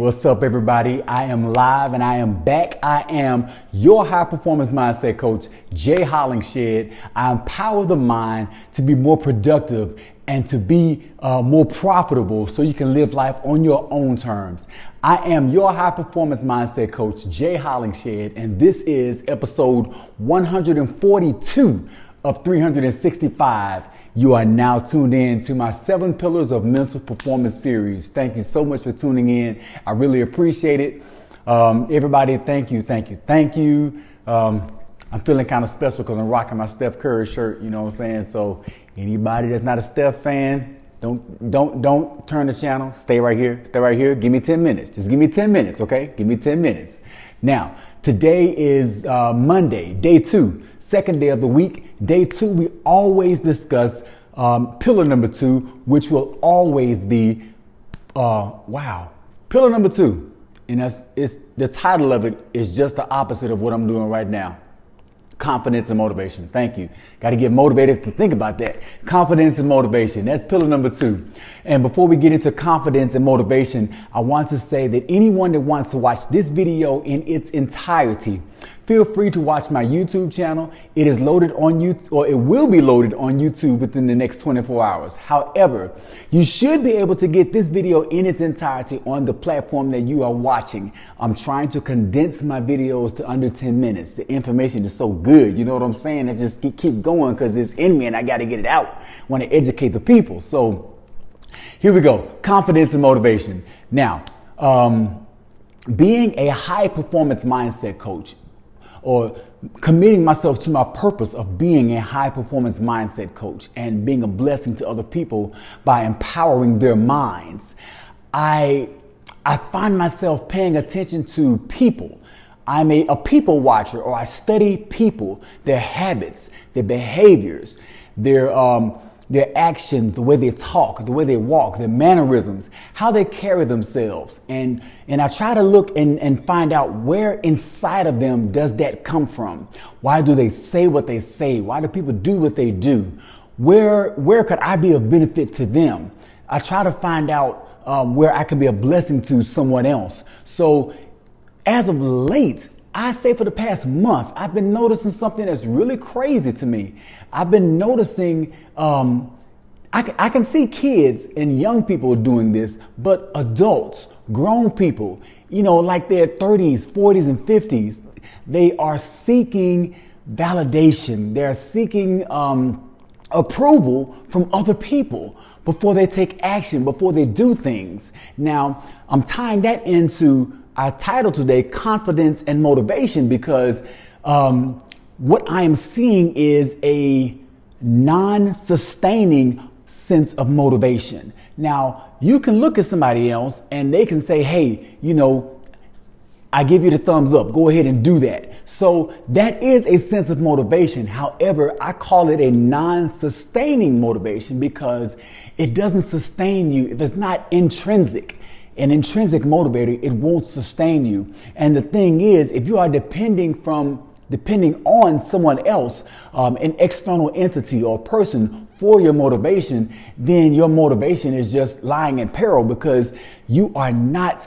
What's up, everybody? I am live and I am back. I am your high performance mindset coach, Jay Hollingshed. I empower the mind to be more productive and to be more profitable so you can live life on your own terms. I am your high performance mindset coach, Jay Hollingshed, and this is episode 142 of 365. You are now tuned in to my 7 Pillars of Mental Performance series. Thank you so much for tuning in. I really appreciate it. Everybody, thank you. I'm feeling kind of special because I'm rocking my Steph Curry shirt, you know what I'm saying? So anybody that's not a Steph fan, don't turn the channel. Stay right here. Give me 10 minutes. Just give me 10 minutes, okay? Give me 10 minutes. Now, today is Monday, day 2. Second day of the week. Day 2, we always discuss pillar number 2, which will always be, pillar number 2. And it's the title of it is just the opposite of what I'm doing right now. Confidence and motivation. Thank you. Got to get motivated to think about that. Confidence and motivation. That's pillar number 2. And before we get into confidence and motivation, I want to say that anyone that wants to watch this video in its entirety, feel free to watch my YouTube channel. It is loaded on YouTube, or it will be loaded on YouTube within the next 24 hours. However, you should be able to get this video in its entirety on the platform that you are watching. I'm trying to condense my videos to under 10 minutes. The information is so good. You know what I'm saying? I just keep going because it's in me and I got to get it out. I want to educate the people. So here we go. Confidence and motivation. Now, being a high performance mindset coach, or committing myself to my purpose of being a high performance mindset coach and being a blessing to other people by empowering their minds, I find myself paying attention to people. I'm a people watcher, or I study people, their habits, their behaviors, their actions, the way they talk, the way they walk, their mannerisms, how they carry themselves. And I try to look and find out where inside of them does that come from? Why do they say what they say? Why do people do what they do? Where could I be of benefit to them? I try to find out where I can be a blessing to someone else. So as of late, I say for the past month, I've been noticing something that's really crazy to me. I've been noticing, I can see kids and young people doing this, but adults, grown people, like their 30s, 40s, and 50s, they are seeking validation. They're seeking approval from other people before they take action, before they do things. Now, I'm tying that into our title today, confidence and motivation, because what I am seeing is a non-sustaining sense of motivation. Now, you can look at somebody else and they can say, hey, I give you the thumbs up. Go ahead and do that. So that is a sense of motivation. However, I call it a non-sustaining motivation because it doesn't sustain you if it's not intrinsic. An intrinsic motivator, it won't sustain you. And the thing is, if you are depending on someone else, an external entity or person for your motivation, then your motivation is just lying in peril because you are not,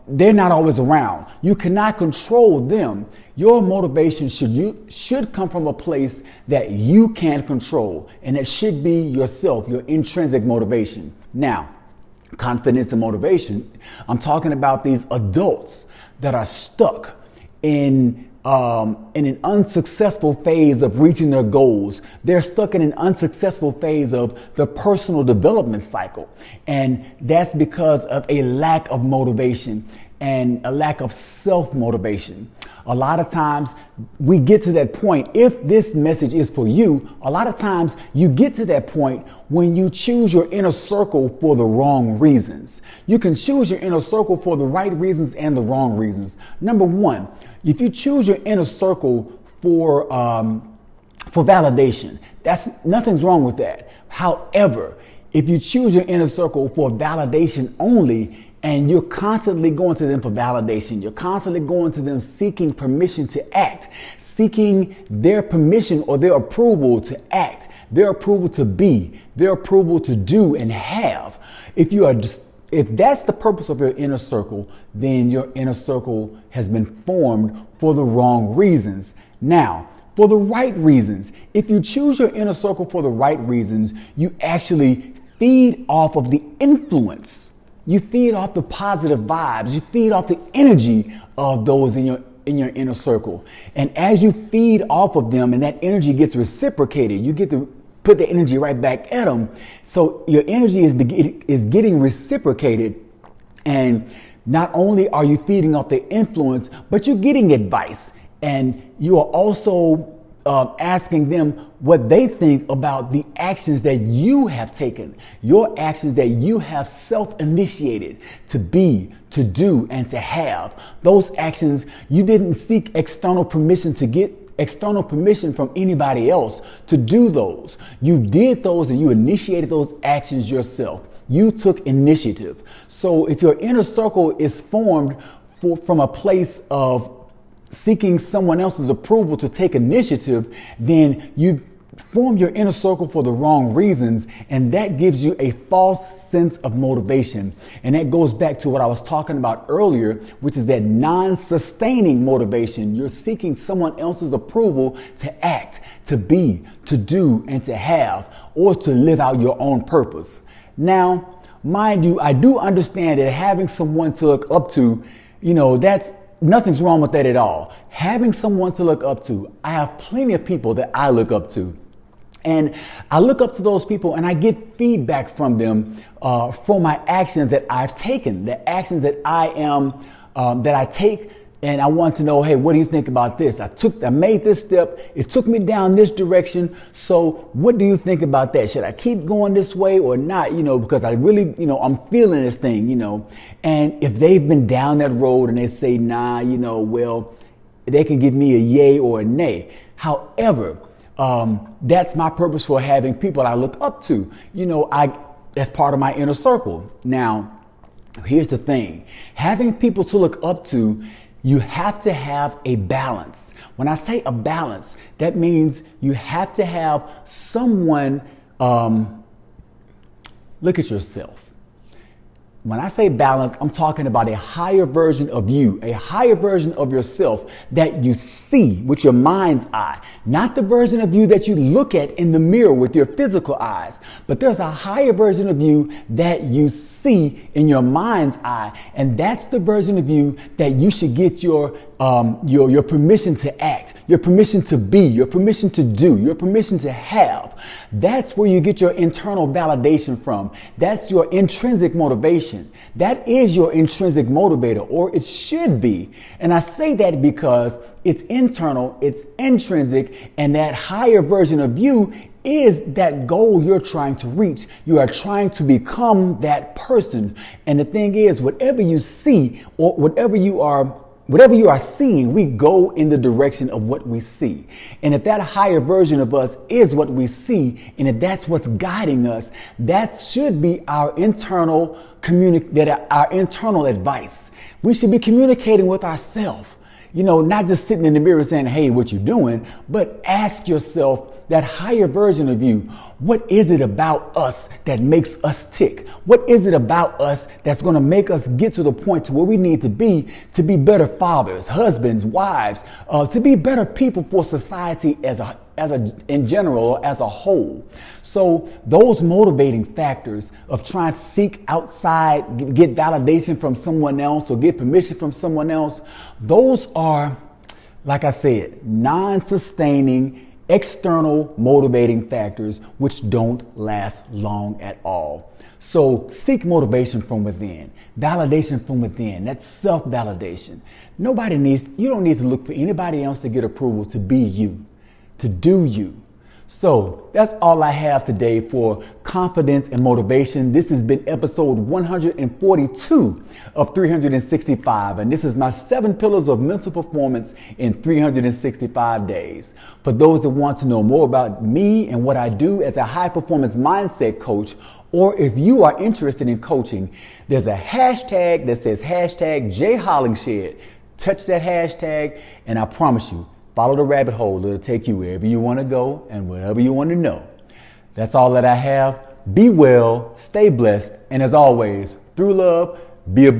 they're not always around. You cannot control them. Your motivation should come from a place that you can control, and it should be yourself, your intrinsic motivation. Now, confidence and motivation, I'm talking about these adults that are stuck in an unsuccessful phase of reaching their goals. They're stuck in an unsuccessful phase of the personal development cycle. And that's because of a lack of motivation and a lack of self-motivation. A lot of times we get to that point. If this message is for you, a lot of times you get to that point when you choose your inner circle for the wrong reasons. You can choose your inner circle for the right reasons and the wrong reasons. Number one, if you choose your inner circle for validation, nothing's wrong with that. However, if you choose your inner circle for validation only, and you're constantly going to them for validation, you're constantly going to them seeking permission to act, seeking their permission or their approval to act, their approval to be, their approval to do and have. If you are just if that's the purpose of your inner circle, then your inner circle has been formed for the wrong reasons. Now, for the right reasons, if you choose your inner circle for the right reasons, you actually feed off of the influence. You feed off the positive vibes. You feed off the energy of those in your inner circle. And as you feed off of them and that energy gets reciprocated, you get to put the energy right back at them. So your energy is getting reciprocated. And not only are you feeding off the influence, but you're getting advice. And you are also asking them what they think about the actions that you have taken, your actions that you have self-initiated to be, to do, and to have. Those actions, you didn't seek external permission to get external permission from anybody else to do those. You did those and you initiated those actions yourself. You took initiative. So if your inner circle is formed from a place of seeking someone else's approval to take initiative, then you form your inner circle for the wrong reasons, and that gives you a false sense of motivation. And that goes back to what I was talking about earlier, which is that non-sustaining motivation. You're seeking someone else's approval to act, to be, to do, and to have, or to live out your own purpose. Now, mind you, I do understand that having someone to look up to, that's nothing's wrong with that at all. Having someone to look up to, I have plenty of people that I look up to. And I look up to those people and I get feedback from them for my actions that I've taken, the actions that that I take. And I want to know, hey, what do you think about this? I made this step. It took me down this direction. So what do you think about that? Should I keep going this way or not? Because I really, I'm feeling this thing, and if they've been down that road and they say, nah, well, they can give me a yay or a nay. However, that's my purpose for having people I look up to. That's part of my inner circle. Now, here's the thing. Having people to look up to, you have to have a balance. When I say a balance, that means you have to have someone look at yourself. When I say balance, I'm talking about a higher version of you, a higher version of yourself that you see with your mind's eye, not the version of you that you look at in the mirror with your physical eyes, but there's a higher version of you that you see in your mind's eye. And that's the version of you that you should get your permission to act, your permission to be, your permission to do, your permission to have. That's where you get your internal validation from. That's your intrinsic motivation. That is your intrinsic motivator, or it should be. And I say that because it's internal, it's intrinsic, and that higher version of you is that goal you're trying to reach. You are trying to become that person. And the thing is, whatever you see or whatever you are seeing, we go in the direction of what we see. And if that higher version of us is what we see, and if that's what's guiding us, that should be our internal advice. We should be communicating with ourselves. Not just sitting in the mirror saying, hey, what you doing? But ask yourself, that higher version of you, what is it about us that makes us tick? What is it about us that's going to make us get to the point to where we need to be better fathers, husbands, wives, to be better people for society in general, as a whole. So those motivating factors of trying to seek outside, get validation from someone else or get permission from someone else, those are, like I said, non-sustaining, external motivating factors which don't last long at all. So seek motivation from within, validation from within. That's self-validation. You don't need to look for anybody else to get approval to be you, to do you. So that's all I have today for confidence and motivation. This has been episode 142 of 365. And this is my 7 pillars of mental performance in 365 days. For those that want to know more about me and what I do as a high performance mindset coach, or if you are interested in coaching, there's a hashtag that says #JHollingshed. Touch that hashtag and I promise you, follow the rabbit hole. It'll take you wherever you want to go and wherever you want to know. That's all that I have. Be well, stay blessed, and as always, through love. Be a blessing.